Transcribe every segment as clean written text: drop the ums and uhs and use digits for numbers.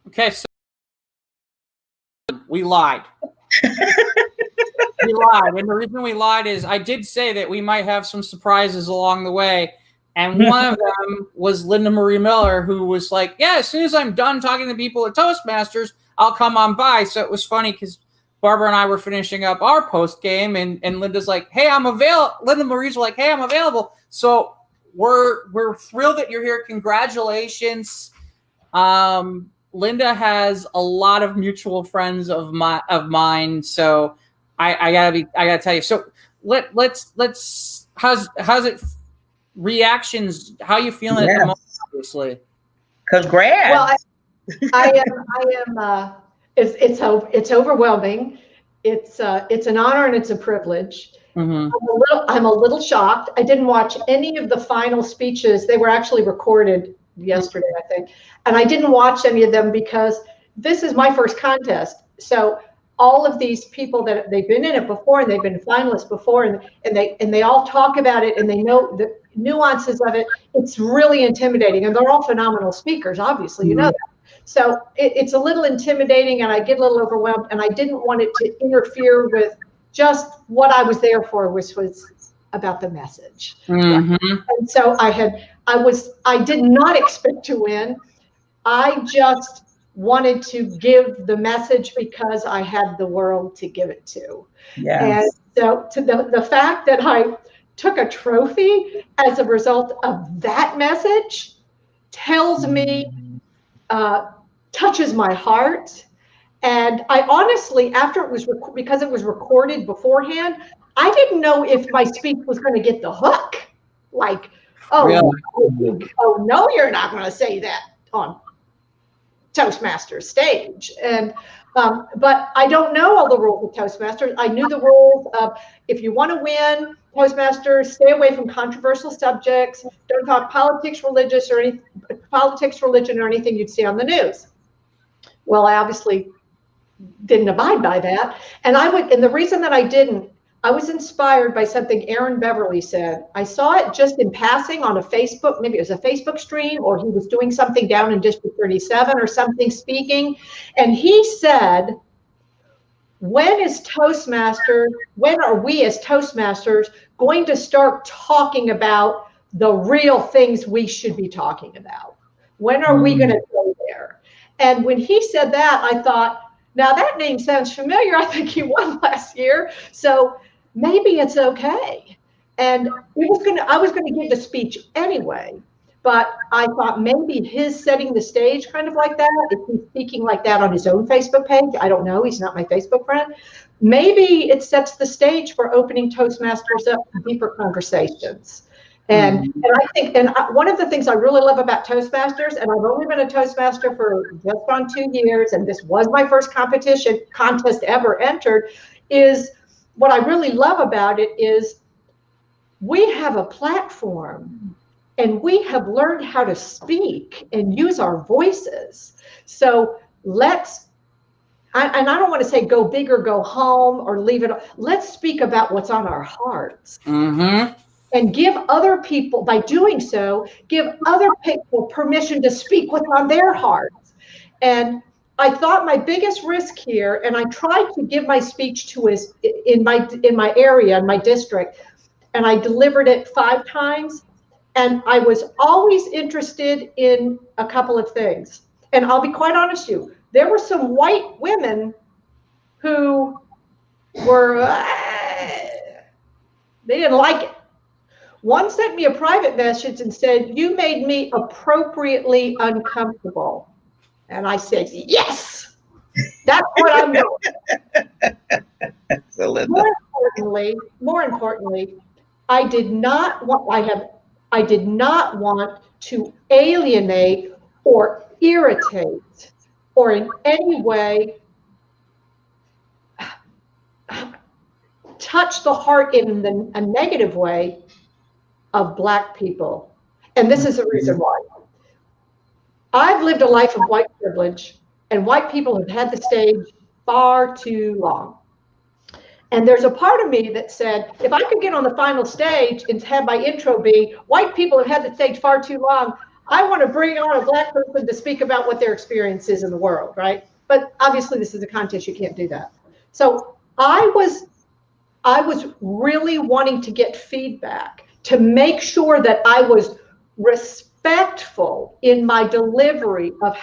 Okay, so we lied. We lied. And the reason we lied is I did say that we might have some surprises along the way. And one of them was Linda Marie Miller, who was like, yeah, as soon as I'm done talking to people at Toastmasters, I'll come on by. So it was funny because Barbara and I were finishing up our post game, and Linda's like, hey, I'm available. Linda Marie's like, hey, I'm available. So we're thrilled that you're here. Congratulations. Linda has a lot of mutual friends of mine. So I gotta tell you. So let's how's it reactions? How you feeling at the moment? Obviously, congrats. Well, I am. It's overwhelming. It's an honor and it's a privilege. Mm-hmm. I'm a little shocked. I didn't watch any of the final speeches. They were actually recorded yesterday, I think, and I didn't watch any of them because this is my first contest. So all of these people that they've been in it before and they've been finalists before, and they all talk about it and they know the nuances of it. It's really intimidating, and they're all phenomenal speakers. Obviously, you know that. So it's a little intimidating, and I get a little overwhelmed, and I didn't want it to interfere with just what I was there for, which was about the message. Mm-hmm. And so I did not expect to win. I just wanted to give the message because I had the world to give it to. Yes. And so to the fact that I took a trophy as a result of that message tells me, touches my heart. And I honestly, after it was, because it was recorded beforehand, I didn't know if my speech was going to get the hook. Like, oh no, you're not going to say that on Toastmasters stage. And but I don't know all the rules of Toastmasters. I knew the rules of, if you want to win Toastmasters, stay away from controversial subjects. Don't talk politics, religion, or anything you'd see on the news. Well, I obviously didn't abide by that. And the reason that I didn't, I was inspired by something Aaron Beverly said. I saw it just in passing on a Facebook, maybe it was a Facebook stream, or he was doing something down in District 37 or something, speaking. And he said, when are we as Toastmasters going to start talking about the real things we should be talking about? When are we going to go there? And when he said that, I thought, now that name sounds familiar. I think he won last year. So maybe it's okay. And I was gonna give the speech anyway, but I thought maybe his setting the stage kind of like that, if he's speaking like that on his own Facebook page, I don't know, he's not my Facebook friend, maybe it sets the stage for opening Toastmasters up to deeper conversations. And I think, one of the things I really love about Toastmasters, and I've only been a Toastmaster for just on 2 years, and this was my first contest ever entered, is what I really love about it is we have a platform and we have learned how to speak and use our voices. So and I don't want to say go big or go home or leave it. Let's speak about what's on our hearts. Mm-hmm. And give other people, by doing so, give other people permission to speak what's on their hearts. And I thought my biggest risk here, and I tried to give my speech in my area, in my district, and I delivered it 5 times. And I was always interested in a couple of things. And I'll be quite honest with you, there were some white women who were, they didn't like it. One sent me a private message and said, you made me appropriately uncomfortable. And I said, yes, that's what I'm doing. More importantly, I did not want to alienate or irritate or in any way touch the heart in a negative way of Black people. And this is the reason why. I've lived a life of white privilege, and white people have had the stage far too long. And there's a part of me that said, if I could get on the final stage and have my intro be, white people have had the stage far too long, I want to bring on a Black person to speak about what their experience is in the world, right? But obviously this is a contest, you can't do that. So I was really wanting to get feedback to make sure that I was respectful in my delivery of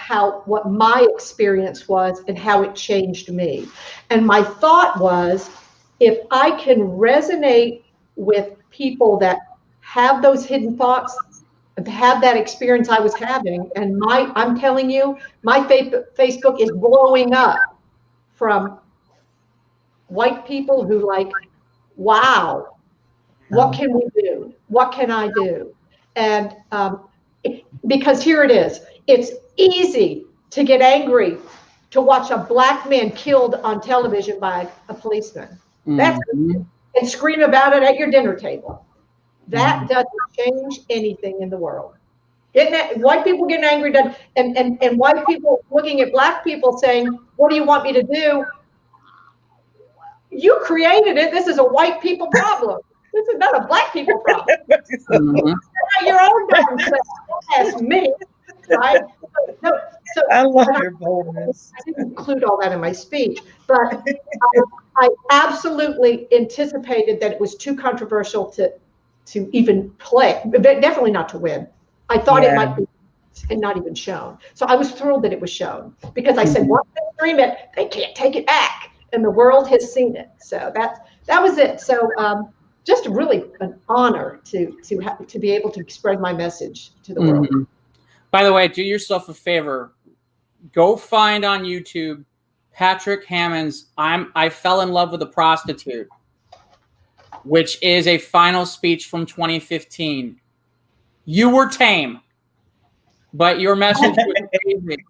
what my experience was and how it changed me. And my thought was, if I can resonate with people that have those hidden thoughts, have that experience I was having, and I'm telling you, my Facebook is blowing up from white people who like, wow, what can we do? What can I do? And because here it is, it's easy to get angry to watch a Black man killed on television by a policeman. That's and scream about it at your dinner table. That doesn't change anything in the world. White people getting angry and white people looking at Black people saying, what do you want me to do? You created it. This is a white people problem. This is not a Black people problem. Your own damn self. Don't ask me, right? So I love your boldness. I didn't include all that in my speech, but I absolutely anticipated that it was too controversial to even play, but definitely not to win. I thought it might be and not even shown. So I was thrilled that it was shown, because I said, once they stream it, they can't take it back, and the world has seen it. So that was it. So just really an honor to be able to spread my message to the world. By the way, do yourself a favor. Go find on YouTube Patrick Hammond's I Fell in Love with a Prostitute, which is a final speech from 2015. You were tame, but your message was amazing.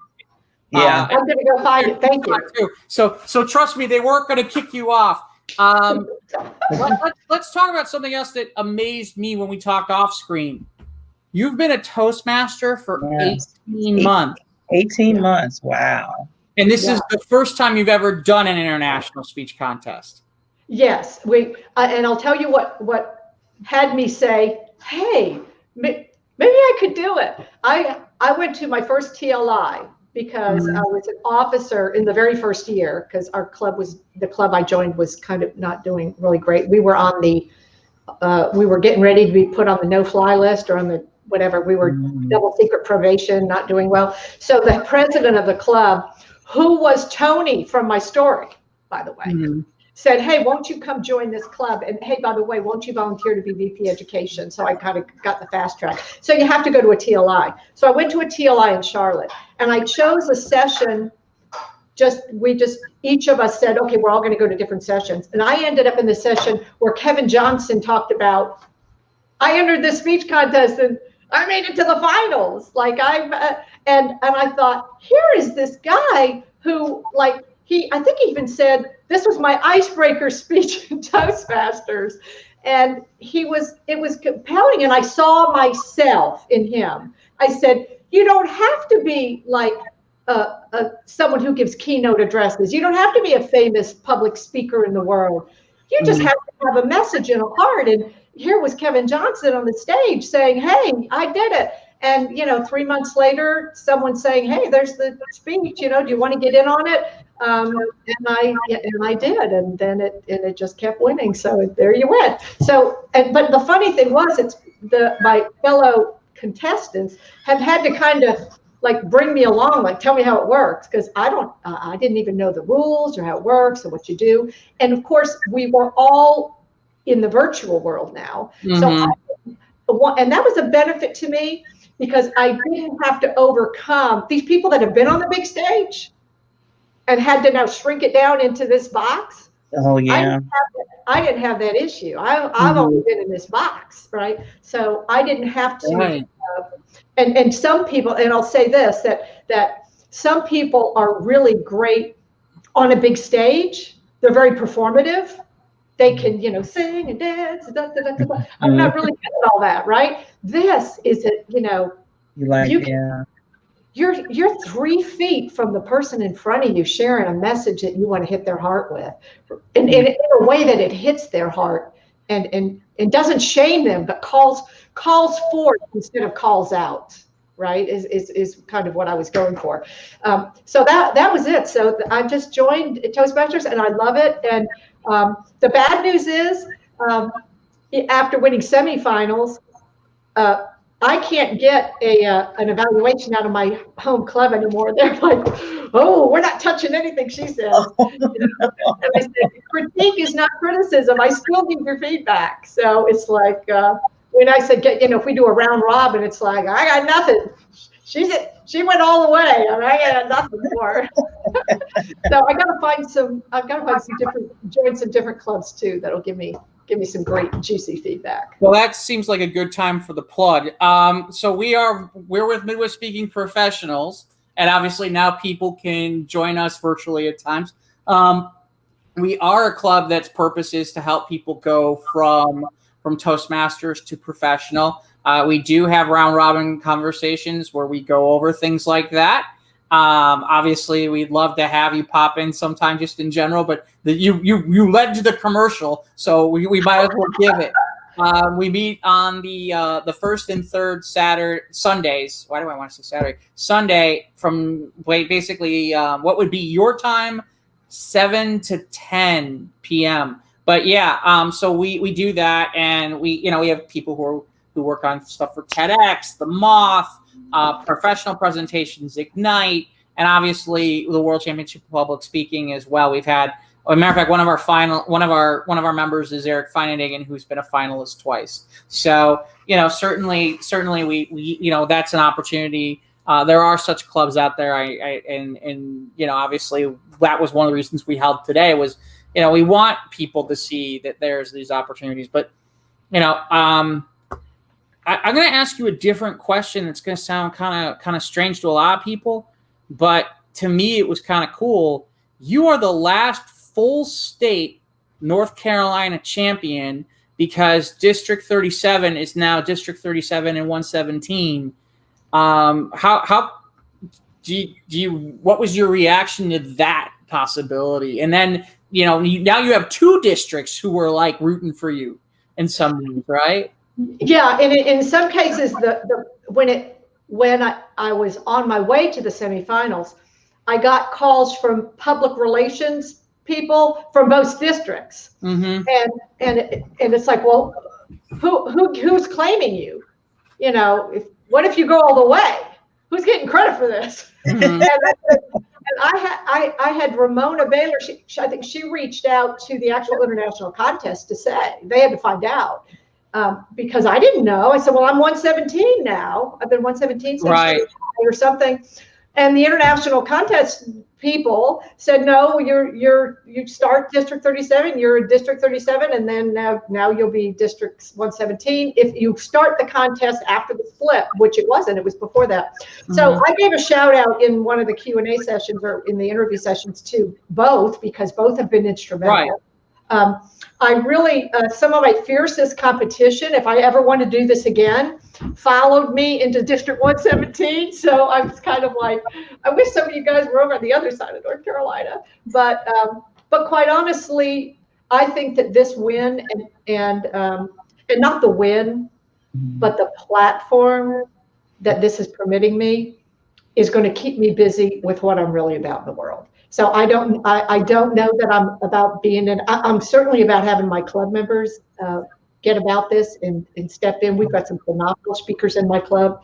Yeah. I'm going to go find it. Thank you. So trust me, they weren't going to kick you off. Let's talk about something else that amazed me when we talked off screen. You've been a Toastmaster for 18 months. 18 months. Wow. And this is the first time you've ever done an international speech contest. Yes, and I'll tell you what had me say, hey, maybe I could do it. I went to my first TLI because I was an officer in the very first year, because the club I joined was kind of not doing really great. We were on we were getting ready to be put on the no-fly list, or on the whatever. We were double secret probation, not doing well. So the president of the club, who was Tony from my story, by the way, said, hey, won't you come join this club? And hey, by the way, won't you volunteer to be VP Education? So I kind of got the fast track. So you have to go to a TLI. So I went to a TLI in Charlotte, and I chose a session. Each of us said, okay, we're all going to go to different sessions. And I ended up in the session where Kevin Johnson talked about, I entered this speech contest and I made it to the finals. And I thought, here is this guy who, I think he even said, this was my icebreaker speech in Toastmasters. And it was compelling. And I saw myself in him. I said, you don't have to be like someone who gives keynote addresses. You don't have to be a famous public speaker in the world. You just have to have a message and a heart. And here was Kevin Johnson on the stage saying, hey, I did it. And, 3 months later, someone saying, hey, there's the speech, do you want to get in on it? And I did, and then it just kept winning. So there you went. So, but the funny thing was, my fellow contestants have had to kind of bring me along, tell me how it works, because I didn't even know the rules or how it works or what you do. And of course, we were all in the virtual world now. So, and that was a benefit to me, because I didn't have to overcome these people that have been on the big stage and had to now shrink it down into this box. Oh yeah. I didn't have that issue. I've only been in this box, right? So I didn't have to. Right. And some people, and I'll say this, that some people are really great on a big stage. They're very performative. They can, sing and dance. I'm not really good at all that, right? This is you're 3 feet from the person in front of you, sharing a message that you want to hit their heart with, and in a way that it hits their heart and doesn't shame them, but calls forth instead of calls out. right? Is kind of what I was going for. So that was it. So I just joined Toastmasters and I love it. And the bad news is after winning semifinals, I can't get an evaluation out of my home club anymore. They're like, "Oh, we're not touching anything," she said. And I said, "Critique is not criticism. I still need your feedback." So it's like when I said, if we do a round robin, it's like I got nothing. She went all the way, and I got nothing more. So I've got to find some join some different clubs too. That'll give me some great juicy feedback. Well, that seems like a good time for the plug. So we're with Midwest Speaking Professionals, and obviously now people can join us virtually at times. We are a club that's purpose is to help people go from Toastmasters to professional. We do have round robin conversations where we go over things like that. Obviously, we'd love to have you pop in sometime just in general, but you led to the commercial, so we might as well give it. We meet on the first and third Sundays. Why do I want to say Saturday? Sunday from basically what would be your time, 7 to 10 p.m. But yeah, so we do that, and we have people who work on stuff for TEDx, the Moth. Professional presentations, Ignite, and obviously the World Championship of Public Speaking as well. We've had, as a matter of fact, one of our members is Eric Feinenhagen, who's been a finalist twice. So certainly we that's an opportunity. There are such clubs out there. Obviously that was one of the reasons we held today was we want people to see that there's these opportunities, but I'm going to ask you a different question that's going to sound kind of strange to a lot of people, but to me it was kind of cool. You are the last full state North Carolina champion because District 37 is now District 37 and 117. How do you what was your reaction to that possibility? And then now you have two districts who were like rooting for you in some ways, right? Yeah, and in some cases, when I was on my way to the semifinals, I got calls from public relations people from both districts, and it's like, well, who's claiming you? What if you go all the way? Who's getting credit for this? And I had Ramona Baylor. I think she reached out to the actual international contest to say they had to find out. Because I didn't know. I said, well, I'm 117 now. I've been 117 since right. or something. And the international contest people said, no, you start District 37, you're District 37, and then now you'll be District 117 if you start the contest after the flip, which it wasn't. It was before that. So I gave a shout out in one of the Q&A sessions or in the interview sessions to both because both have been instrumental. Right. I really, some of my fiercest competition, if I ever want to do this again, followed me into District 117. So I was kind of like, I wish some of you guys were over on the other side of North Carolina. But quite honestly, I think that this win and not the win, but the platform that this is permitting me is going to keep me busy with what I'm really about in the world. So I don't know that I'm about being I'm certainly about having my club members get about this and step in. We've got some phenomenal speakers in my club.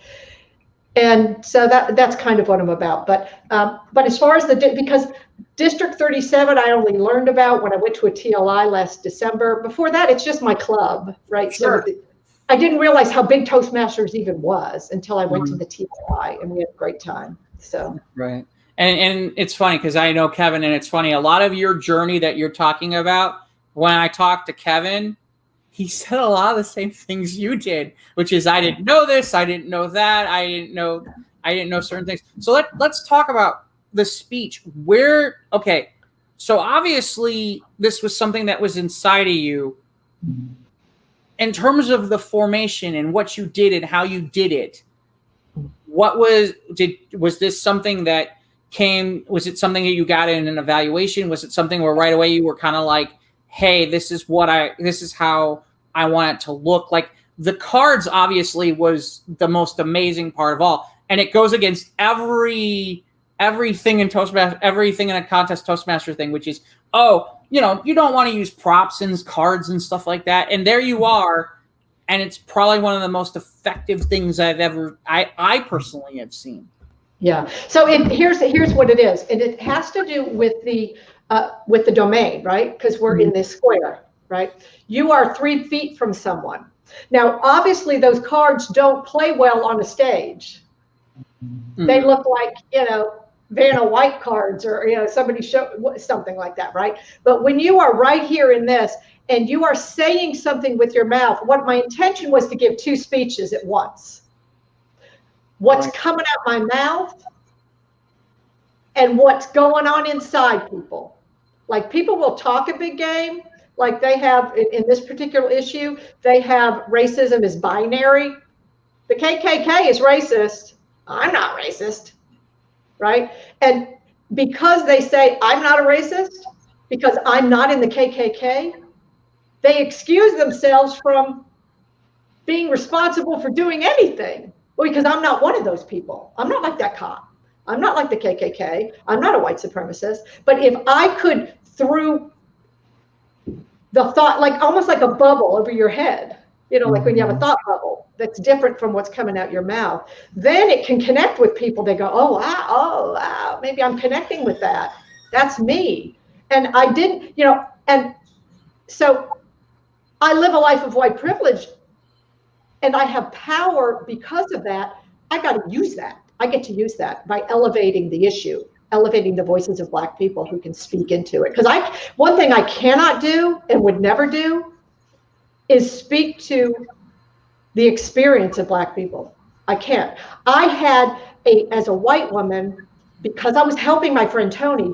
And so that's kind of what I'm about. But as far as because District 37, I only learned about when I went to a TLI last December. Before that, it's just my club, right? Sure. So I didn't realize how big Toastmasters even was until I went to the TLI, and we had a great time. So right. And it's funny because I know Kevin, and it's funny, a lot of your journey that you're talking about, when I talked to Kevin, he said a lot of the same things you did, which is I didn't know this, I didn't know that, I didn't know certain things. So let's talk about the speech. So obviously this was something that was inside of you. In terms of the formation and what you did and how you did it, was this something that was it something that you got in an evaluation? Was it something where right away you were kind of like, hey, this is how I want it to look? Like the cards obviously was the most amazing part of all. and it goes against everything in Toastmasters, everything in a contest Toastmaster thing, which is, you don't want to use props and cards and stuff like that. And there you are. And it's probably one of the most effective things I personally have seen. Yeah. So here's what it is. And it has to do with the domain, right? Because we're in this square, right? You are 3 feet from someone. Now, obviously, those cards don't play well on a stage. Mm-hmm. They look like, Vanna White cards or, somebody show something like that, right? But when you are right here in this and you are saying something with your mouth, what my intention was to give 2 speeches at once. What's coming out my mouth and what's going on inside people. Like, people will talk a big game, like they have in this particular issue, they have racism is binary. The KKK is racist. I'm not racist, right? And because they say I'm not a racist, because I'm not in the KKK, they excuse themselves from being responsible for doing anything. Well, because I'm not one of those people. I'm not like that cop. I'm not like the KKK. I'm not a white supremacist. But if I could, through the thought, like almost like a bubble over your head, like when you have a thought bubble that's different from what's coming out your mouth, then it can connect with people. They go, oh, wow, maybe I'm connecting with that. That's me. And I didn't, and so I live a life of white privilege and I have power because of that. I got to use that. I get to use that by elevating the issue, elevating the voices of Black people who can speak into it. Because one thing I cannot do and would never do is speak to the experience of Black people. I can't. I had as a white woman, because I was helping my friend Tony,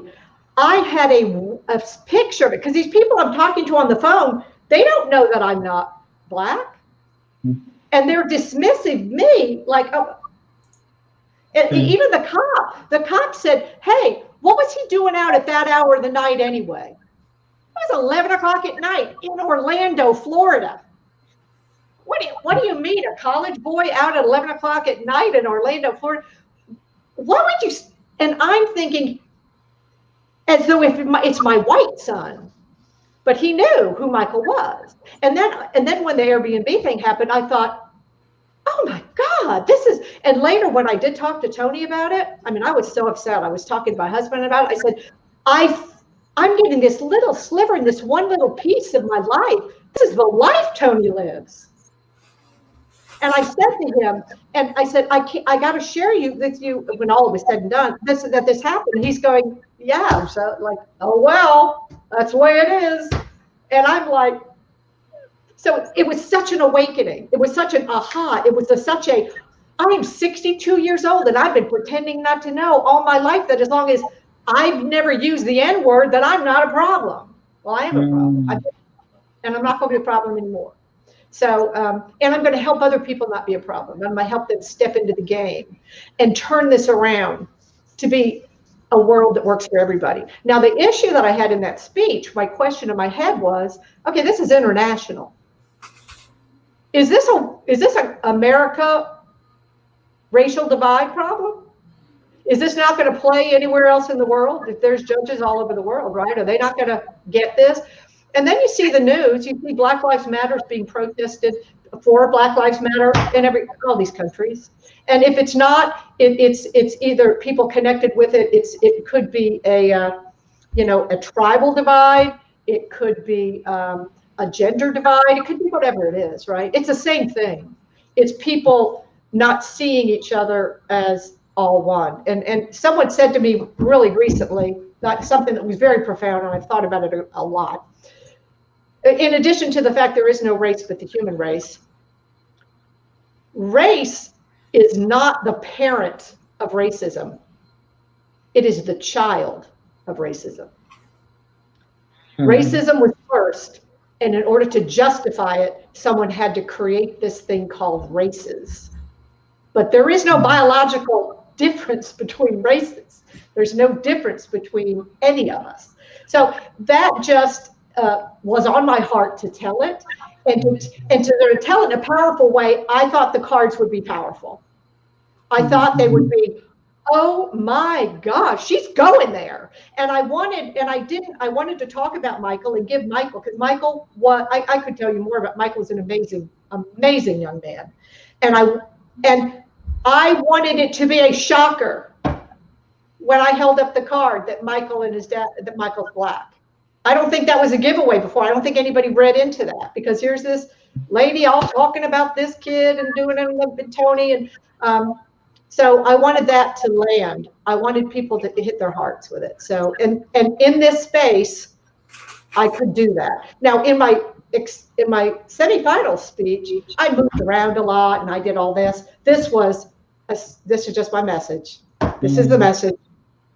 I had a picture of it, because these people I'm talking to on the phone, they don't know that I'm not Black. And they're dismissive me, like, oh. And even the cop said, hey, what was he doing out at that hour of the night anyway? It was 11 o'clock at night in Orlando, Florida. What do you mean, a college boy out at 11 o'clock at night in Orlando, Florida? What would you, and I'm thinking as though it's my white son, but he knew who Michael was. And then when the Airbnb thing happened, I thought, oh my God, and later when I did talk to Tony about it, I mean, I was so upset. I was talking to my husband about it. I said, I'm getting this little sliver in this one little piece of my life. This is the life Tony lives. And I said to him, and I said, I got to share with you when all was said and done, that this happened. And he's going, yeah. So like, oh, well, that's the way it is. And I'm like, so it was such an awakening. It was such an aha. It was I am 62 years old and I've been pretending not to know all my life that as long as I've never used the N word, that I'm not a problem. Well, I am a problem. And I'm not going to be a problem anymore. So, and I'm going to help other people not be a problem. I'm going to help them step into the game and turn this around to be a world that works for everybody. Now, the issue that I had in that speech, my question in my head was, okay, this is international. Is this a America racial divide problem? Is this not going to play anywhere else in the world? If there's judges all over the world, right? Are they not going to get this? And then you see the news, you see Black Lives Matter being protested for Black Lives Matter in all these countries. And if it's not, it's either people connected with it. It could be a tribal divide. It could be a gender divide. It could be whatever it is, right? It's the same thing. It's people not seeing each other as all one. And someone said to me really recently, something that was very profound, and I've thought about it a lot. In addition to the fact there is no race but the human race, race is not the parent of racism. It is the child of racism. Racism was first, and in order to justify it, someone had to create this thing called races. But there is no biological difference between races. There's no difference between any of us. So that just was on my heart to tell it, and to tell it in a powerful way. I thought the cards would be powerful. I thought they would be, oh my gosh, she's going there. And I wanted to talk about Michael and give Michael, because Michael, I could tell you more about Michael. Was an amazing, amazing young man. And I wanted it to be a shocker when I held up the card that Michael and his dad, that Michael's black. I don't think that was a giveaway before. I don't think anybody read into that, because here's this lady all talking about this kid and doing it with Tony. And so I wanted that to land. I wanted people to hit their hearts with it. So, and in this space, I could do that. Now, in my semifinal speech, I moved around a lot and I did all this. This is just my message. This is the message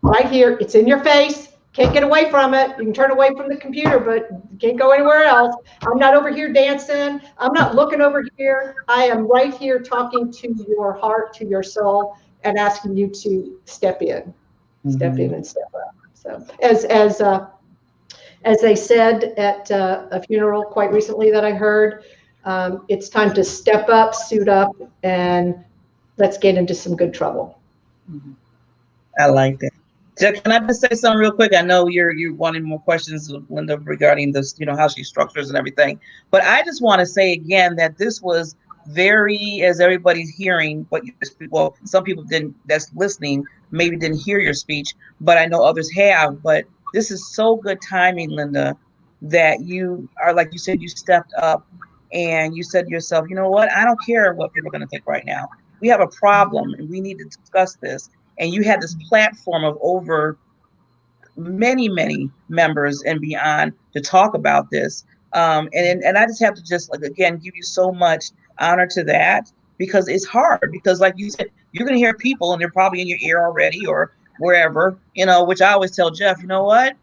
right here. It's in your face. Can't get away from it. You can turn away from the computer, but you can't go anywhere else. I'm not over here dancing. I'm not looking over here. I am right here talking to your heart, to your soul, and asking you to step in, step in and step up. So as they said at a funeral quite recently that I heard, it's time to step up, suit up, and let's get into some good trouble. I like that. Jeff, can I just say something real quick? I know you're wanting more questions, Linda, regarding this, how she structures and everything. But I just want to say again that this was very, as everybody's hearing, well, some people that's listening maybe didn't hear your speech, but I know others have. But this is so good timing, Linda, that you are, like you said, you stepped up and you said to yourself, you know what? I don't care what people are going to think right now. We have a problem and we need to discuss this. And you had this platform of over many, many members and beyond to talk about this. And I just have to again, give you so much honor to that, because it's hard, because like you said, you're going to hear people and they're probably in your ear already or wherever, which I always tell Jeff, you know what?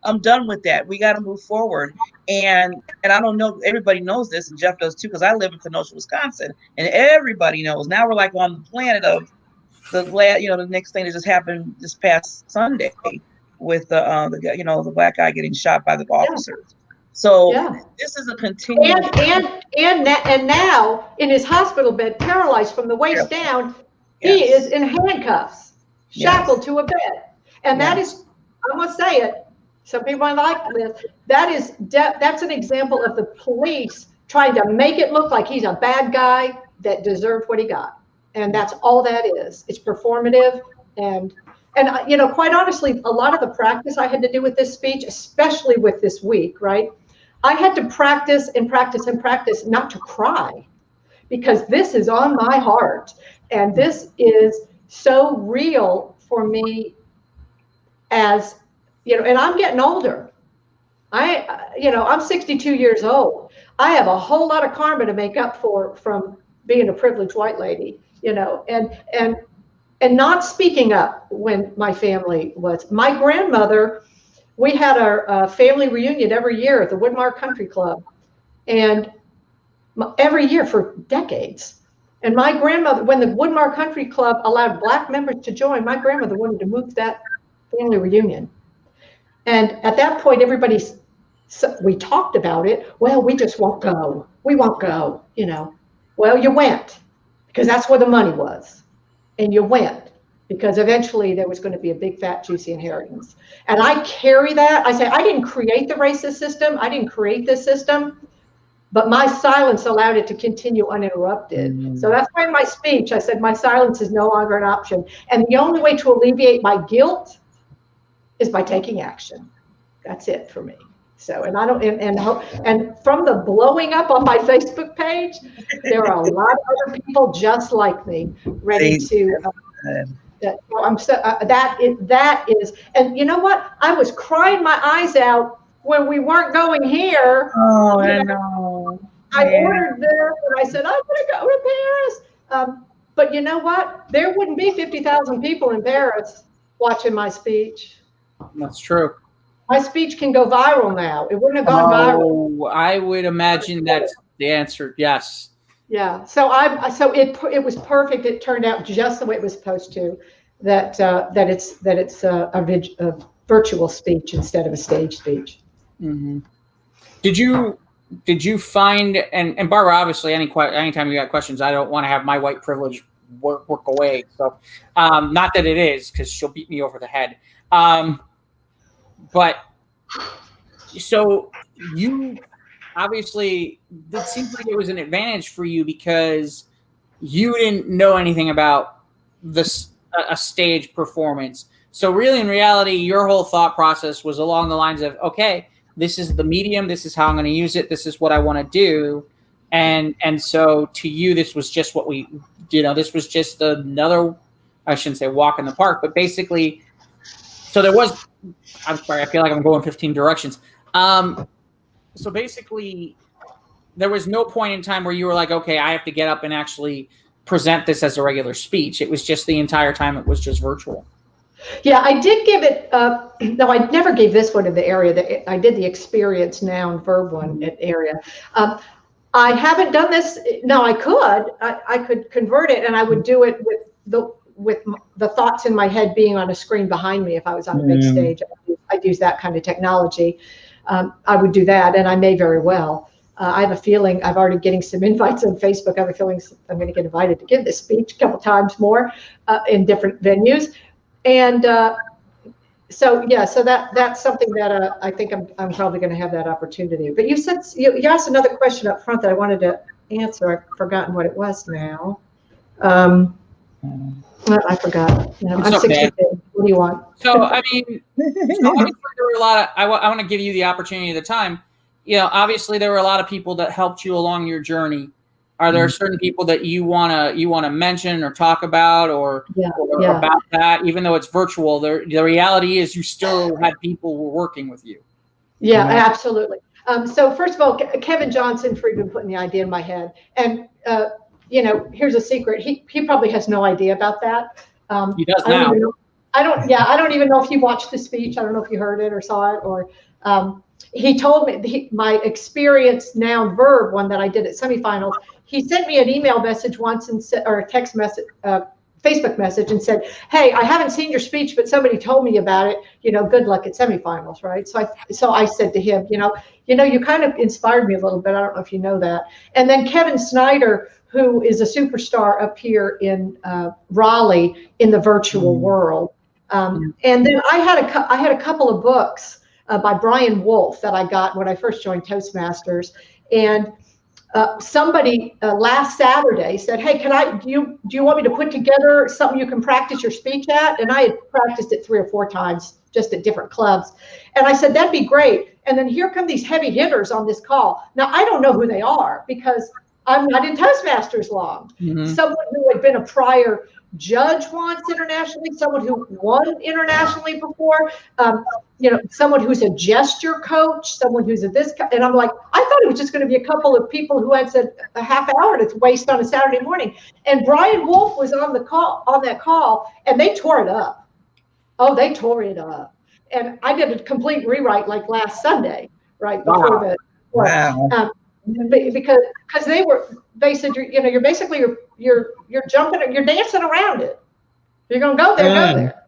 I'm done with that. We got to move forward. And I don't know, everybody knows this, and Jeff does too, because I live in Kenosha, Wisconsin, and everybody knows. Now we're like on the planet of the next thing that just happened this past Sunday with the black guy getting shot by the officers. So this is a continuing. And now in his hospital bed, paralyzed from the waist down, he is in handcuffs, shackled to a bed. And that is, I'm gonna say it. Some people might like this. That's an example of the police trying to make it look like he's a bad guy that deserved what he got. And that's all that is. It's performative. And quite honestly, a lot of the practice I had to do with this speech, especially with this week, right? I had to practice and practice and practice not to cry, because this is on my heart. And this is so real for me, as, and I'm getting older. I'm 62 years old. I have a whole lot of karma to make up for from being a privileged white lady. And not speaking up when my family was. My grandmother, we had our family reunion every year at the Woodmar Country Club, and every year for decades. And my grandmother, when the Woodmar Country Club allowed black members to join, my grandmother wanted to move that family reunion. And at that point, we talked about it. Well, we just won't go. We won't go, Well, you went, because that's where the money was. And you went, because eventually there was going to be a big, fat, juicy inheritance. And I carry that. I say, I didn't create the racist system. I didn't create this system. But my silence allowed it to continue uninterrupted. So that's why in my speech, I said, my silence is no longer an option. And the only way to alleviate my guilt is by taking action. That's it for me. So, and I don't, and from the blowing up on my Facebook page, there are a lot of other people just like me, ready to. That is, and you know what? I was crying my eyes out when we weren't going here. Oh, I know. I ordered there, and I said, I'm going to go to Paris. But you know what? There wouldn't be 50,000 people in Paris watching my speech. That's true. My speech can go viral now. It wouldn't have gone viral. I would imagine that's the answer. Yes. Yeah. So it was perfect. It turned out just the way it was supposed to. That it's a virtual speech instead of a stage speech. Mm-hmm. Did you find, and Barbara, obviously anytime you got questions, I don't want to have my white privilege work away. So, not that it is, because she'll beat me over the head. But so you obviously, it seems like it was an advantage for you because you didn't know anything about a stage performance. So really, in reality, your whole thought process was along the lines of, okay, this is the medium, this is how I'm going to use it, this is what I want to do. And so to you, this was just what we, this was just another, I shouldn't say walk in the park, but basically, so there was, I'm sorry, I feel like I'm going 15 directions. So basically, there was no point in time where you were like, okay, I have to get up and actually present this as a regular speech. It was just the entire time it was just virtual. Yeah, I did give it, no, I never gave this one in the area. I did the experience noun verb one area. I haven't done this. No, I could. I could convert it, and I would do it with the thoughts in my head being on a screen behind me. If I was on a big stage, I'd use that kind of technology. I would do that, and I may very well. I have a feeling I've already getting some invites on Facebook. I have a feeling I'm going to get invited to give this speech a couple times more in different venues. And so that's something that I think I'm probably going to have that opportunity. But you said you asked another question up front that I wanted to answer. I've forgotten what it was now. I forgot. I'm 60. What do you want? So I mean, obviously there were a lot of. I want to give you the opportunity of the time. Obviously there were a lot of people that helped you along your journey. Are there certain people that you wanna mention or talk about or about that? Even though it's virtual, the reality is you still had people who were working with you. Yeah, absolutely. So first of all, Kevin Johnson for even putting the idea in my head. And here's a secret. He probably has no idea about that. He does now. I don't even know if he watched the speech. I don't know if you heard it or saw it or. He told me my experience noun verb one that I did at semifinals. He sent me an email message once or a text message, Facebook message, and said, "Hey, I haven't seen your speech, but somebody told me about it. Good luck at semifinals, right?" So I said to him, you kind of inspired me a little bit. I don't know if you know that. And then Kevin Snyder, who is a superstar up here in Raleigh in the virtual world, and then I had a couple of books. By Brian Wolf that I got when I first joined Toastmasters, and somebody last Saturday said, "Hey, do you want me to put together something you can practice your speech at?" And I had practiced it 3 or 4 times just at different clubs, and I said that'd be great. And then here come these heavy hitters on this call. Now I don't know who they are because I'm not in Toastmasters long. Someone who had been a prior judge once internationally, someone who won internationally before, someone who's a gesture coach, someone who's and I'm like, I thought it was just going to be a couple of people who had said a half hour to waste on a Saturday morning. And Brian Wolf was on that call, and they tore it up. Oh, they tore it up. And I did a complete rewrite like last Sunday, right before the wow. Because they said you're basically you're jumping, you're dancing around it. You're gonna go there,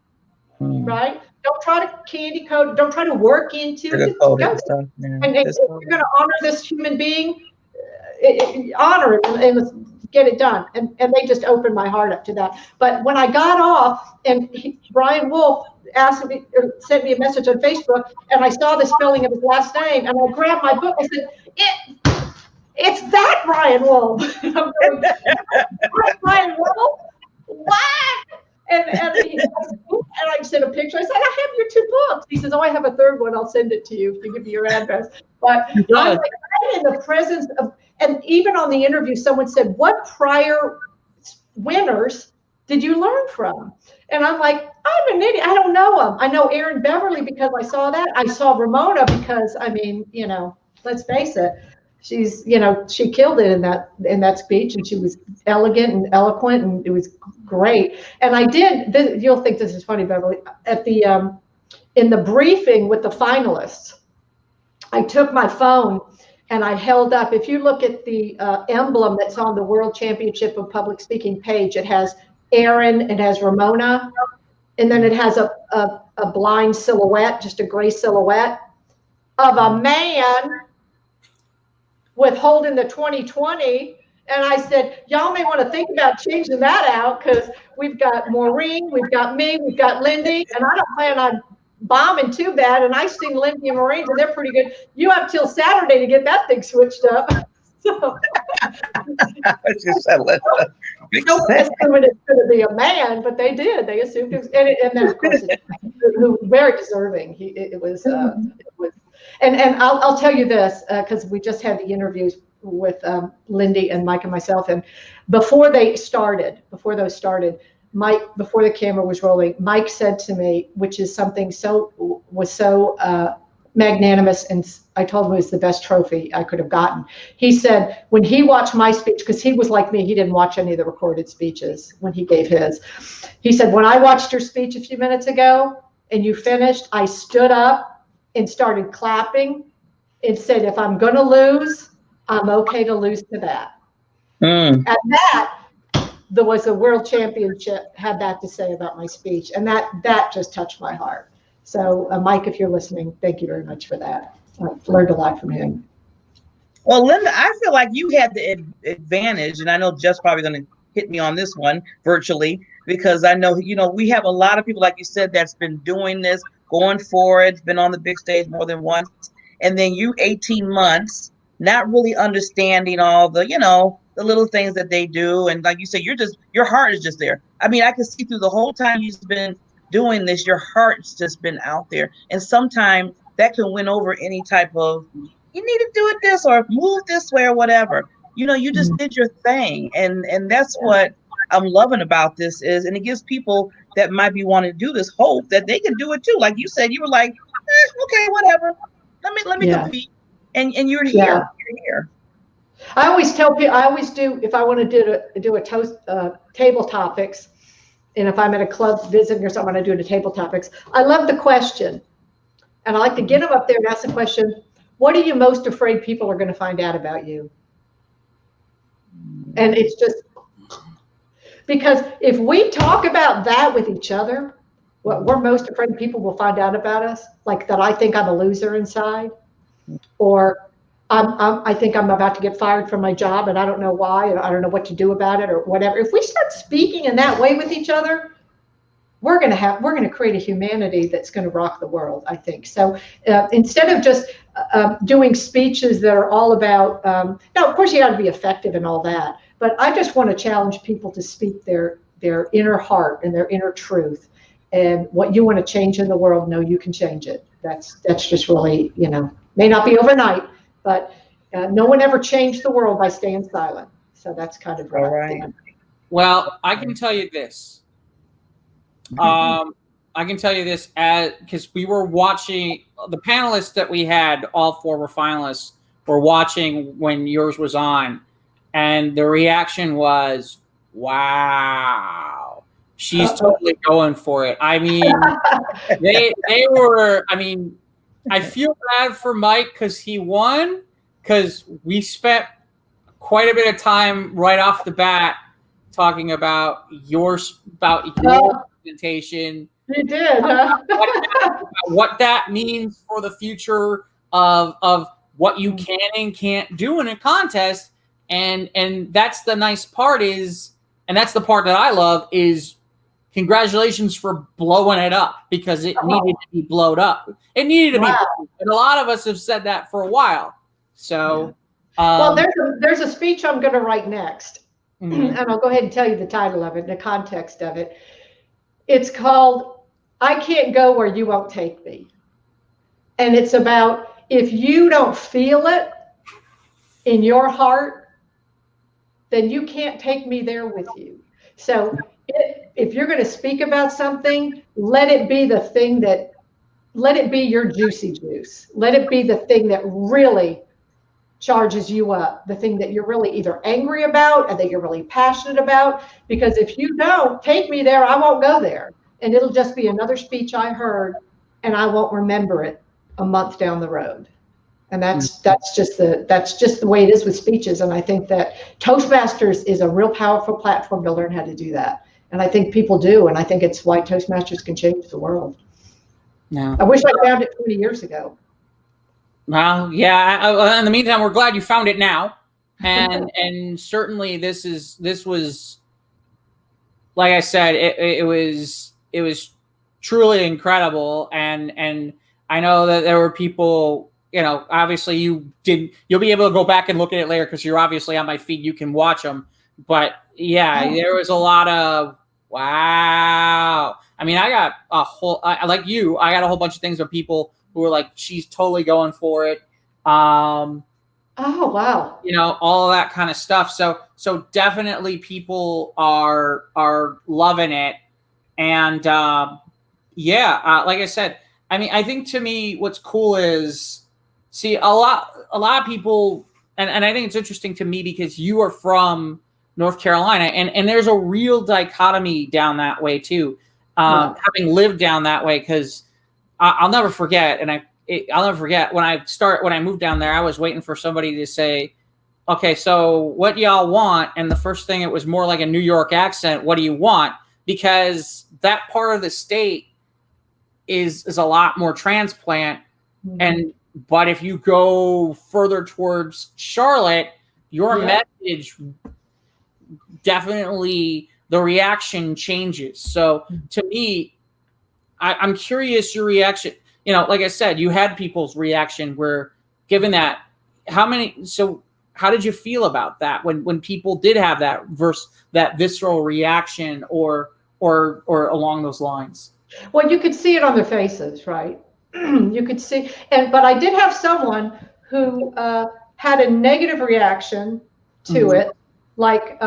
right? Don't try to candy coat. Don't try to work into it. And if you're gonna honor this human being, honor it and get it done. And they just opened my heart up to that. But when I got off, and Brian Wolf sent me a message on Facebook, and I saw the spelling of his last name, and I grabbed my book. I said, It's that Brian Wolf. Brian Wolf? What? And I sent a picture. I said, I have your 2 books. He says, oh, I have a 3rd one. I'll send it to you if you give me your address. But I'm like, in the presence of, and even on the interview, someone said, what prior winners did you learn from? And I'm like, I'm an idiot. I don't know them. I know Erin Beverly because I saw that. I saw Ramona because, let's face it. She's, she killed it in that speech, and she was elegant and eloquent, and it was great. And I did. You'll think this is funny, Beverly. At the in the briefing with the finalists, I took my phone and I held up. If you look at the emblem that's on the World Championship of Public Speaking page, it has Erin, it has Ramona, and then it has a blind silhouette, just a gray silhouette of a man with holding the 2020, And I said, y'all may want to think about changing that out because we've got Maureen, we've got me, we've got Lindy, and I don't plan on bombing too bad. And I sing Lindy and Maureen, and they're pretty good. You have till Saturday to get that thing switched up. So nobody assumed it's going to be a man, but they did. They assumed it was, and then of course, who very deserving. It was, and I'll tell you this because we just had the interviews with Lindy and Mike and myself, and before those started, Mike, before the camera was rolling, Mike said to me, which is something so magnanimous, and I told him it was the best trophy I could have gotten. He said when he watched my speech, because he was like me, he didn't watch any of the recorded speeches when he gave his. He said, when I watched your speech a few minutes ago and you finished, I stood up and started clapping and said, if I'm going to lose, I'm okay to lose to that. And that, there was a world championship had that to say about my speech, and that just touched my heart. So, Mike, if you're listening, thank you very much for that. I've learned a lot from him. Well, Linda, I feel like you had the advantage, and I know Jeff's probably going to hit me on this one virtually, because I know, we have a lot of people, like you said, that's been doing this, going for it, been on the big stage more than once. And then you 18 months, not really understanding all the, the little things that they do. And like you said, your heart is just there. I mean, I can see through the whole time you've been doing this, your heart's just been out there. And sometimes that can win over any type of, you need to do it this or move this way or whatever. You just did your thing. And that's what I'm loving about this is, and it gives people that might be wanting to do this hope that they can do it too. Like you said, you were like, okay, whatever. Let me compete. And you're here. Yeah. You're here. I always tell people, I always do, if I want to do a toast table topics, and if I'm at a club visiting or something, I do the table topics. I love the question. And I like to get them up there and ask the question, what are you most afraid people are going to find out about you? And it's just, because if we talk about that with each other, what we're most afraid people will find out about us, like that I think I'm a loser inside, or I think I'm about to get fired from my job and I don't know why, and I don't know what to do about it or whatever. If we start speaking in that way with each other, we're going to create a humanity that's going to rock the world, I think. So instead of just doing speeches that are all about, now of course you got to be effective and all that, but I just want to challenge people to speak their inner heart and their inner truth, and what you want to change in the world. No, you can change it. That's just really, may not be overnight, but no one ever changed the world by staying silent. So that's kind of right. Well, I can tell you this. Because we were watching the panelists that we had, all four were finalists, were watching when yours was on, and the reaction was, wow, she's totally going for it. I mean, they were, I mean, I feel bad for Mike because he won, because we spent quite a bit of time right off the bat talking about your presentation. You did, huh? what that means for the future of what you can and can't do in a contest, and that's the nice part is, and that's the part that I love is, congratulations for blowing it up, because it needed to be blowed up. It needed to be, and a lot of us have said that for a while. So, well, there's a speech I'm going to write next, and I'll go ahead and tell you the title of it, the context of it. It's called "I Can't Go Where You Won't Take Me," and it's about, if you don't feel it in your heart, then you can't take me there with you. So if you're going to speak about something, let it be the thing that, let it be your juicy juice. Let it be the thing that really charges you up, the thing that you're really either angry about or that you're really passionate about. Because if you don't take me there, I won't go there. And it'll just be another speech I heard, and I won't remember it a month down the road. And that's just the way it is with speeches. And I think that Toastmasters is a real powerful platform to learn how to do that. And I think people do. And I think it's why Toastmasters can change the world. No. I wish I found it 20 years ago. Well, yeah. In the meantime, we're glad you found it now. and certainly this was, like I said, it was truly incredible, and I know that there were people, obviously you'll be able to go back and look at it later because you're obviously on my feed, you can watch them, but yeah, there was a lot of wow. I mean, I got a whole, like you, I got a whole bunch of things with people who were like, she's totally going for it. Oh, wow. All of that kind of stuff. So definitely people are loving it. And like I said, I mean, I think to me, what's cool is, see, a lot of people, and I think it's interesting to me because you are from North Carolina, and there's a real dichotomy down that way too. Having lived down that way, because I'll never forget, I'll never forget when I moved down there, I was waiting for somebody to say, okay, so what y'all want? And the first thing, it was more like a New York accent. What do you want? Because that part of the state is a lot more transplant. Mm-hmm. But if you go further towards Charlotte, your message definitely, the reaction changes. So to me, I'm curious your reaction. Like I said, you had people's reaction where, given that, how did you feel about that when people did have that visceral reaction or along those lines? Well, you could see it on their faces, right? You could see, but I did have someone who had a negative reaction to it, like,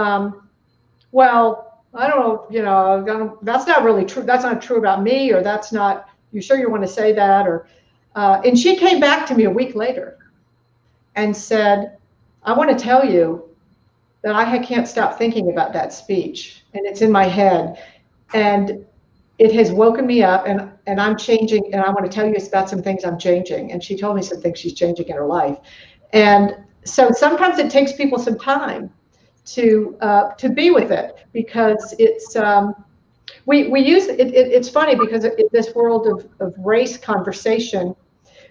well, I don't know, that's not really true. That's not true about me, or that's not, you sure you want to say that? Or, and she came back to me a week later and said, I want to tell you that I can't stop thinking about that speech, and it's in my head, and it has woken me up, and I'm changing, and I want to tell you about some things I'm changing. And she told me some things she's changing in her life. And so sometimes it takes people some time to be with it, because it's we use it. It's funny because in this world of race conversation,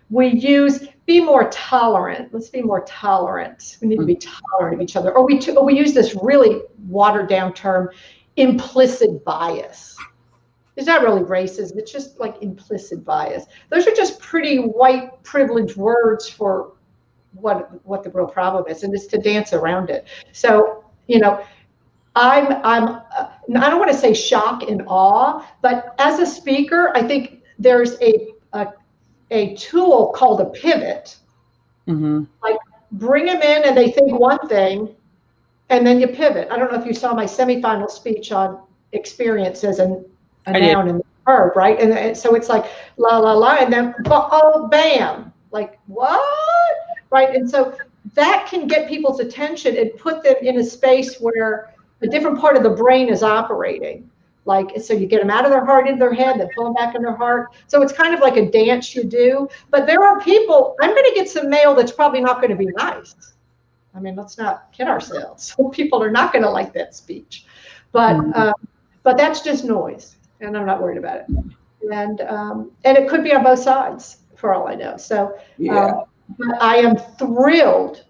we use be more tolerant. Let's be more tolerant. We need to be tolerant of each other. Or we use this really watered down term, implicit bias. It's not really racism. It's just like implicit bias. Those are just pretty white privilege words for what the real problem is, and it's to dance around it. So, I don't want to say shock and awe, but as a speaker, I think there's a tool called a pivot. Mm-hmm. Like, bring them in and they think one thing, and then you pivot. I don't know if you saw my semifinal speech on experiences and a noun and the verb, right? And so it's like la la la, and then bam, like what, right? And so that can get people's attention and put them in a space where a different part of the brain is operating. Like, so you get them out of their heart into their head, then pull them back in their heart. So it's kind of like a dance you do. But there are people, I'm going to get some mail that's probably not going to be nice. I mean, let's not kid ourselves. People are not going to like that speech. But that's just noise, and I'm not worried about it. And it could be on both sides, for all I know. So I am thrilled.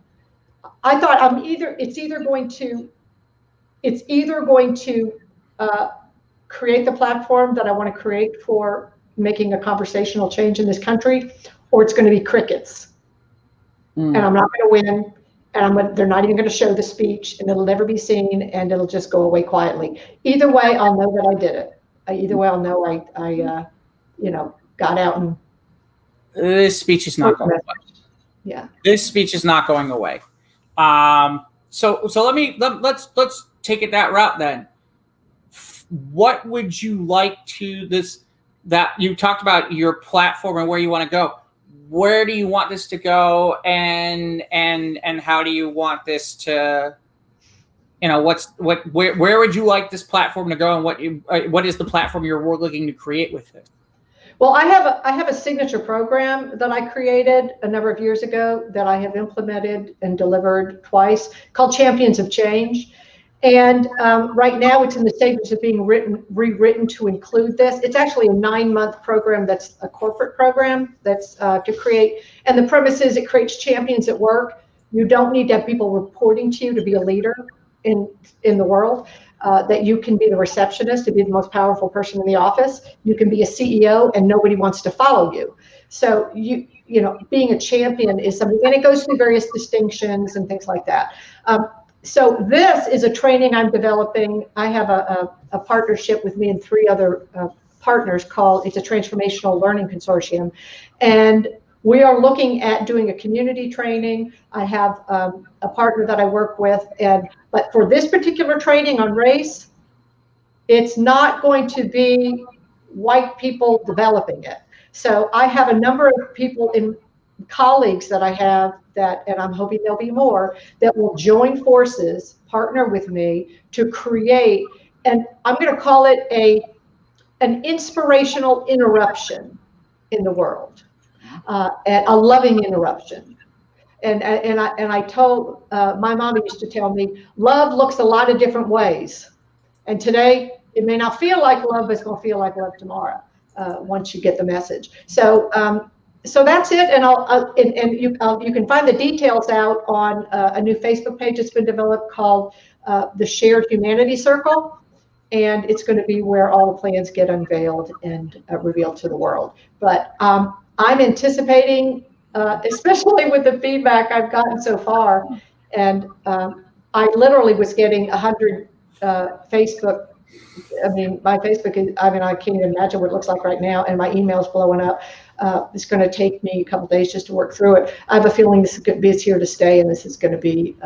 I thought it's either going to create the platform that I want to create for making a conversational change in this country, or it's going to be crickets. And I'm not going to win, and they're not even going to show the speech, and it'll never be seen, and it'll just go away quietly. Either way, I'll know that I did it. Either way, I'll know I got out and. This speech is not going away. Yeah. This speech is not going away. So let's take it that route then. What would you like that you talked about your platform and where you want to go? Where do you want this to go, and how do you want this to, where would you like this platform to go, and what is the platform you're looking to create with it? Well, I have a signature program that I created a number of years ago that I have implemented and delivered twice, called Champions of Change. And right now it's in the stages of being rewritten to include this. It's actually a 9-month program that's a corporate program that's to create. And the premise is it creates champions at work You don't need to have people reporting to you to be a leader in the world. That you can be the receptionist, to be the most powerful person in the office. You can be a CEO and nobody wants to follow you. So you know, being a champion is something, and it goes through various distinctions and things like that. So this is a training I'm developing. I have a partnership with me and 3 other partners called, it's a Transformational Learning Consortium. And we are looking at doing a community training. I have a partner that I work with, but for this particular training on race, it's not going to be white people developing it. So I have a number of people colleagues that I have and I'm hoping there'll be more, that will join forces, partner with me to create, and I'm going to call it an inspirational interruption in the world, and a loving interruption. And I told, my mom used to tell me, love looks a lot of different ways. And today it may not feel like love, but it's going to feel like love tomorrow, once you get the message. So that's it. And you can find the details out on a new Facebook page that's been developed called the Shared Humanity Circle. And it's going to be where all the plans get unveiled and revealed to the world. But I'm anticipating, especially with the feedback I've gotten so far, and I literally was getting 100 Facebook. I mean, my Facebook is, I mean, I can't even imagine what it looks like right now, and my email's blowing up. It's going to take me a couple of days just to work through it. I have a feeling this is going to be here to stay, and this is going to be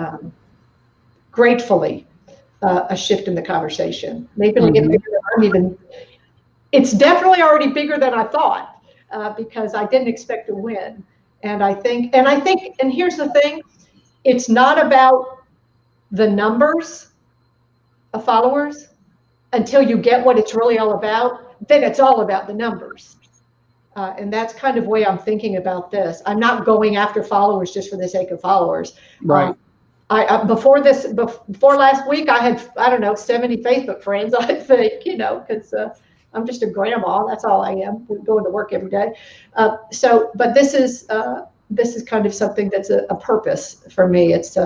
gratefully a shift in the conversation. Maybe it'll get bigger than I'm even. It's definitely already bigger than I thought, because I didn't expect to win. And I think, and here's the thing, it's not about the numbers of followers until you get what it's really all about. Then it's all about the numbers. And that's kind of the way I'm thinking about this. I'm not going after followers just for the sake of followers. Right. Before last week, I had, I don't know, 70 Facebook friends, I think, you know, because I'm just a grandma. That's all I am. We're going to work every day. But this is kind of something that's a purpose for me. It's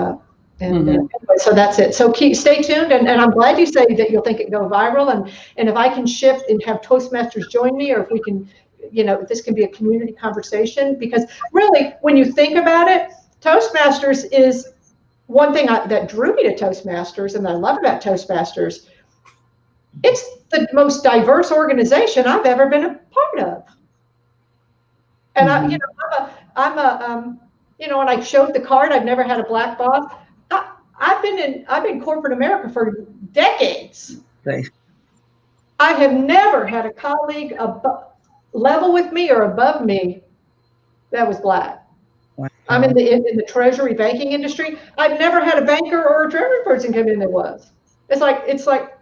anyway, so that's it. So stay tuned, and I'm glad you say that you'll think it go viral. And if I can shift and have Toastmasters join me, or if we can, you know, if this can be a community conversation, because really, when you think about it, Toastmasters is one thing that drew me to Toastmasters, and that I love about Toastmasters. It's the most diverse organization I've ever been a part of. And I, you know, I'm a you know, and I showed the card. I've never had a black boss. I've been in corporate America for decades. Right. I have never had a colleague level with me or above me that was black. Wow. I'm in the treasury banking industry. I've never had a banker or a treasury person come in that was. It's like,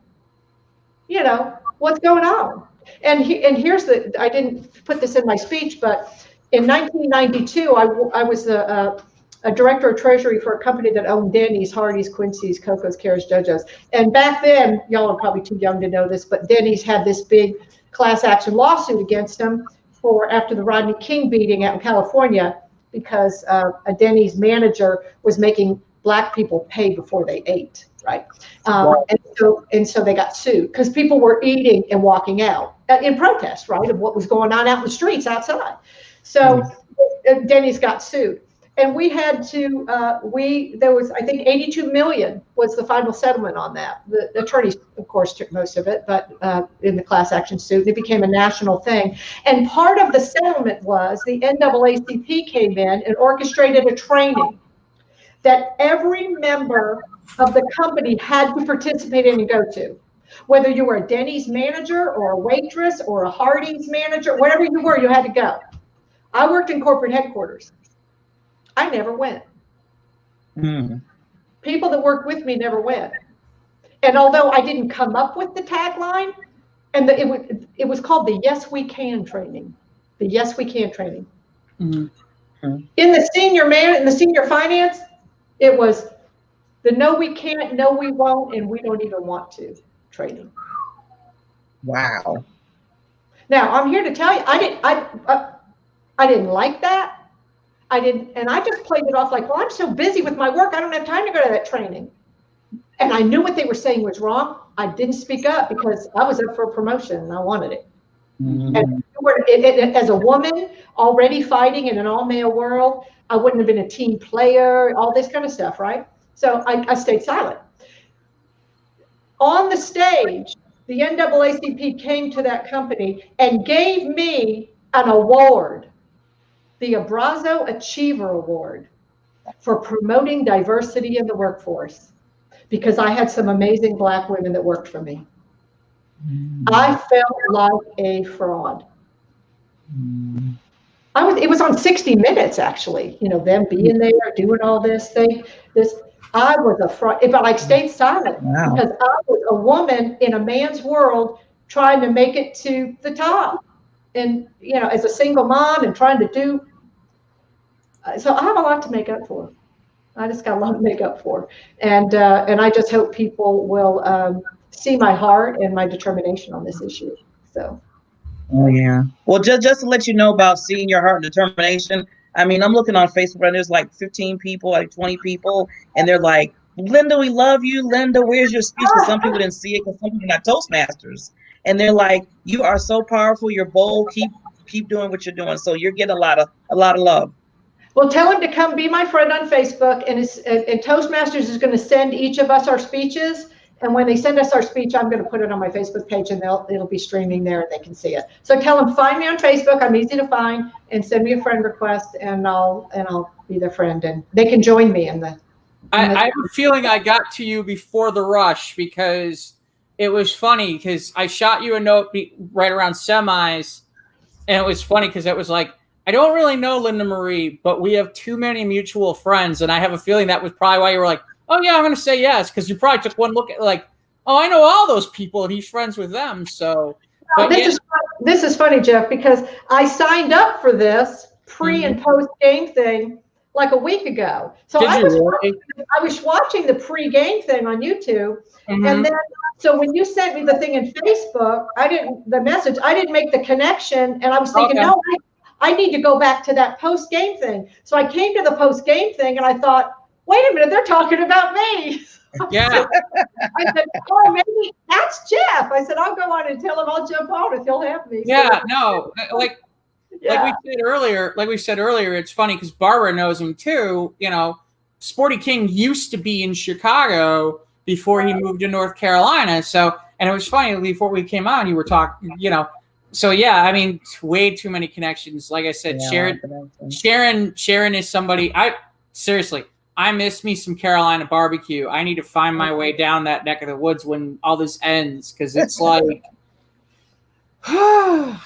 you know, what's going on? And here's I didn't put this in my speech, but in 1992, I was a director of treasury for a company that owned Denny's, Hardee's, Quincy's, Coco's, Kara's, JoJo's. And back then, y'all are probably too young to know this, but Denny's had this big class action lawsuit against them after the Rodney King beating out in California, because a Denny's manager was making black people pay before they ate, right? Wow. And so they got sued because people were eating and walking out in protest, right, of what was going on out in the streets outside. So Denny's got sued. And we had to, there was, I think 82 million was the final settlement on that. The attorneys, of course, took most of it, but in the class action suit, it became a national thing. And part of the settlement was the NAACP came in and orchestrated a training that every member of the company had to participate in and go to. Whether you were a Denny's manager or a waitress or a Hardee's manager, whatever you were, you had to go. I worked in corporate headquarters. I never went. People that worked with me never went. And although I didn't come up with the tagline, and it was called the Yes We Can training. The Yes We Can training. In the senior finance, it was the No We Can't, No We Won't, and We Don't Even Want to training. Wow. Now I'm here to tell you, I didn't like that. I didn't, and I just played it off like, well, I'm so busy with my work, I don't have time to go to that training. And I knew what they were saying was wrong. I didn't speak up because I was up for a promotion and I wanted it. Mhm. And as a woman already fighting in an all-male world, I wouldn't have been a team player, all this kind of stuff, right? So I stayed silent. On the stage, the NAACP came to that company and gave me an award, the Abrazo Achiever Award, for promoting diversity in the workforce, because I had some amazing Black women that worked for me. I felt like a fraud. It was on 60 Minutes, actually, them being there, doing all this thing. I was a fraud, but I stayed silent. Wow. Because I was a woman in a man's world trying to make it to the top. And, as a single mom and trying to do, so I have a lot to make up for. I just got a lot to make up for. And I just hope people will see my heart and my determination on this issue. So. Oh yeah. Well, just to let you know about seeing your heart and determination. I mean, I'm looking on Facebook and there's like 15 people, like 20 people, and they're like, Linda, we love you. Linda, where's your speech? Because some people didn't see it because some people are not Toastmasters. And they're like, you are so powerful. You're bold. Keep doing what you're doing. So you're getting a lot of love. Well, tell him to come be my friend on Facebook, and Toastmasters is going to send each of us our speeches. And when they send us our speech, I'm going to put it on my Facebook page, and it'll be streaming there, and they can see it. So tell them, find me on Facebook. I'm easy to find, and send me a friend request, and I'll be their friend, and they can join me in the. I have a feeling I got to you before the rush, because it was funny because I shot you a note right around semis, and it was funny because it was like, I don't really know Linda Marie, but we have too many mutual friends, and I have a feeling that was probably why you were like, oh yeah, I'm going to say yes, because you probably took one look at like, oh, I know all those people, and he's friends with them. So this is funny, Jeff, because I signed up for this pre and post game thing like a week ago. So I was watching the pre-game thing on YouTube, and then so when you sent me the thing in Facebook, I didn't make the connection, and I was thinking, no, I need to go back to that post-game thing. So I came to the post-game thing, and I thought, wait a minute, they're talking about me. Yeah. I said, oh, maybe that's Jeff. I said, I'll go on and tell him I'll jump on if he'll have me. Yeah, no, like we said earlier, it's funny because Barbara knows him too. Sporty King used to be in Chicago before he moved to North Carolina. So, and it was funny, before we came on, you were talking, So yeah, I mean, way too many connections. Like I said, Sharon is somebody seriously, I miss me some Carolina barbecue. I need to find my way down that neck of the woods when all this ends, because it's like, I'm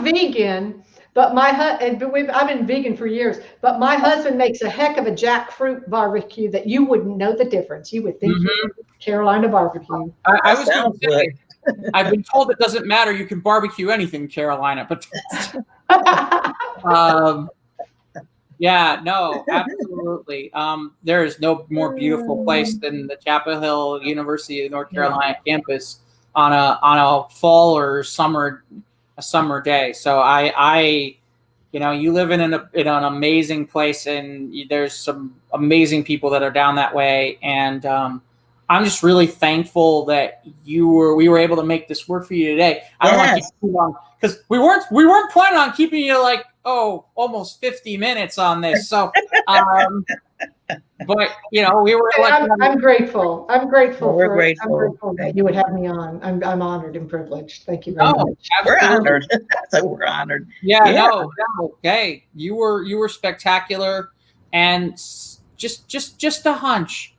vegan, but I've been vegan for years, but my husband makes a heck of a jackfruit barbecue that you wouldn't know the difference. You would think Carolina barbecue. I was going to say, I've been told it doesn't matter. You can barbecue anything in Carolina, but yeah, no, absolutely. There is no more beautiful place than the Chapel Hill University of North Carolina campus on a fall or summer day. So you live in an amazing place, and there's some amazing people that are down that way, and I'm just really thankful that we were able to make this work for you today. I don't want to keep you too long, because we weren't planning on keeping you like almost 50 minutes on this. So, but we were like, I'm grateful. I'm grateful. We're grateful. I'm grateful that you would have me on. I'm honored and privileged. Thank you very much. We're honored. So we're honored. Yeah. No. Hey, you were spectacular, and just a hunch.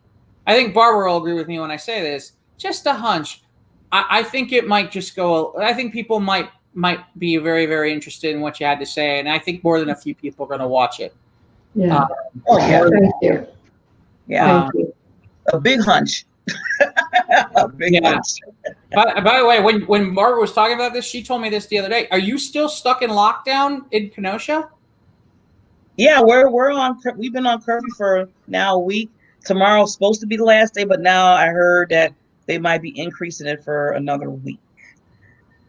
I think Barbara will agree with me when I say this. Just a hunch. I think it might just go. I think people might be very, very interested in what you had to say, and I think more than a few people are going to watch it. Yeah. Thank you. Yeah. Thank you. A big hunch. A big hunch. By the way, when Barbara was talking about this, she told me this the other day. Are you still stuck in lockdown in Kenosha? Yeah, we're on. We've been on curfew for now a week. Tomorrow's supposed to be the last day, but now I heard that they might be increasing it for another week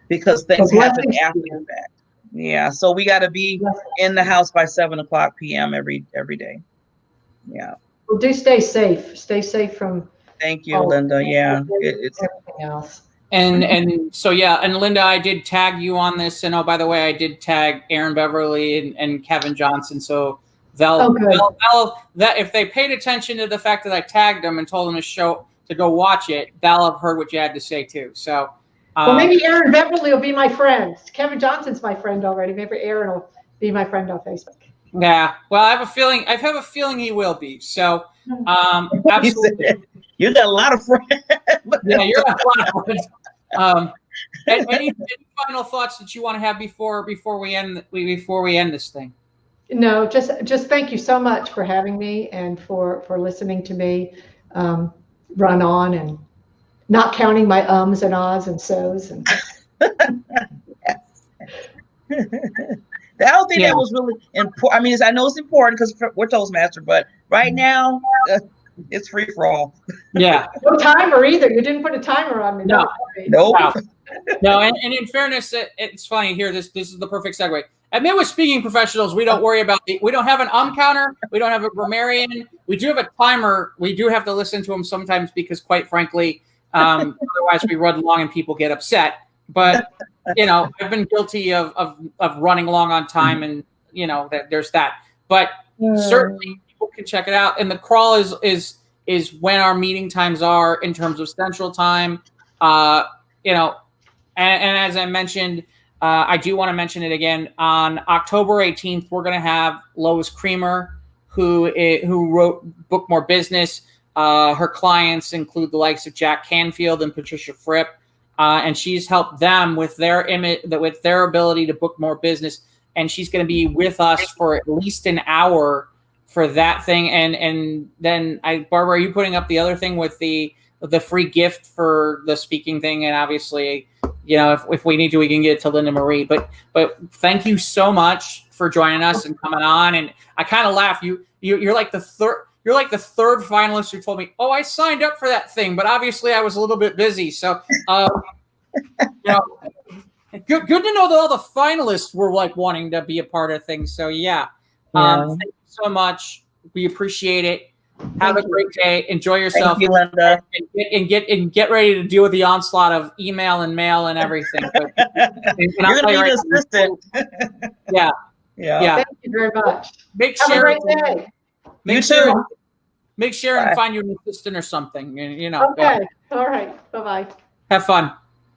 because things happen after the fact. Yeah, so we got to be in the house by 7:00 p.m. every day. Yeah. Well, do stay safe. Stay safe from. Thank you, Linda. Yeah, it's everything else. And so yeah, and Linda, I did tag you on this, and oh, by the way, I did tag Aaron Beverly and Kevin Johnson. So that if they paid attention to the fact that I tagged them and told them to go watch it, they'll have heard what you had to say too. So well, maybe Aaron Beverly will be my friend. Kevin Johnson's my friend already. Maybe Aaron will be my friend on Facebook. Yeah, well, I have a feeling he will be. So absolutely. You got a lot of friends. Yeah, you're a lot of friends. Any final thoughts that you want to have before we end this thing? No, just thank you so much for having me and for listening to me run on and not counting my ums and ahs and so's. And I don't think that was really important. I mean, I know it's important because we're Toastmaster, but right now it's free for all. Yeah. No timer either. You didn't put a timer on me. No. Nope. No, and in fairness, it's funny here. This is the perfect segue. At Midwest Speaking Professionals, we don't worry about we don't have an counter. We don't have a grammarian. We do have a timer. We do have to listen to them sometimes because, quite frankly, otherwise we run long and people get upset. But I've been guilty of running long on time, and there's that. But certainly people can check it out. And the crawl is when our meeting times are in terms of Central Time. And as I mentioned. I do want to mention it again. On October 18th, we're going to have Lois Creamer, who wrote Book More Business. Her clients include the likes of Jack Canfield and Patricia Fripp, and she's helped them with their ability to book more business. And she's going to be with us for at least an hour for that thing. And then Barbara, are you putting up the other thing with the free gift for the speaking thing? And obviously, if we need to, we can get it to Linda Marie. But thank you so much for joining us and coming on. And I kind of laugh. You're like the third. You're like the third finalist who told me, "Oh, I signed up for that thing, but obviously I was a little bit busy." So, good to know that all the finalists were like wanting to be a part of things. So yeah. Thank you so much. We appreciate it. Have a great day. Enjoy yourself. Thank you, Linda. And get ready to deal with the onslaught of email and mail and everything. But, You're going to be an assistant. Yeah. Thank you very much. Have a great day. Make sure and find you an assistant or something. Okay. All right. Bye-bye. Have fun.